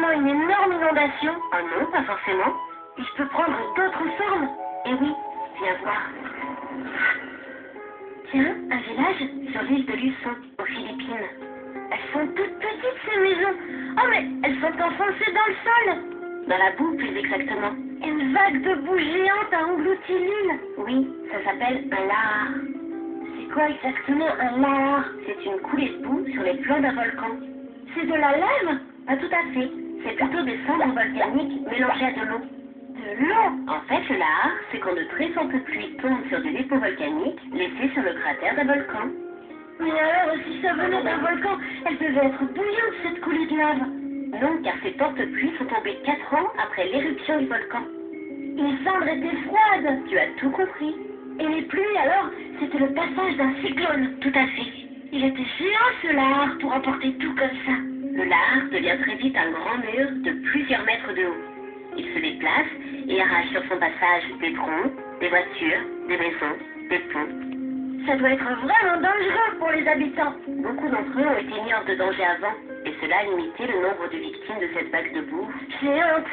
forcément une énorme inondation? Ah non, pas forcément. Il peut prendre d'autres formes? Eh oui, viens voir. Tiens, un village Sur l'île de Luçon, aux Philippines. Elles sont toutes petites ces maisons. Oh mais elles sont enfoncées dans le sol. Dans la boue, plus exactement. Une vague de boue géante a englouti l'île. Oui, ça s'appelle un lahar. C'est quoi exactement un lahar? C'est une coulée de boue sur les flancs d'un volcan. C'est de la lave? Pas tout à fait. C'est plutôt des cendres volcaniques mélangées à de l'eau. De l'eau? En fait, le lahar, c'est quand de très fortes pluies tombent sur des dépôts volcaniques laissés sur le cratère d'un volcan. Mais alors, si ça venait d'un volcan, elle devait être bouillante, cette coulée de lave. Non, car ces fortes pluies sont tombées 4 ans après l'éruption du volcan. Les cendres étaient froides. Tu as tout compris. Et les pluies, alors, c'était le passage d'un cyclone. Tout à fait. Il était géant, ce lahar, pour emporter tout comme ça. Le lahar devient très vite un grand mur de plusieurs mètres de haut. Il se déplace et arrache sur son passage des troncs, des voitures, des maisons, des ponts. Ça doit être vraiment dangereux pour les habitants. Beaucoup d'entre eux ont été mis hors de danger avant, et cela a limité le nombre de victimes de cette vague de boue. J'ai honte.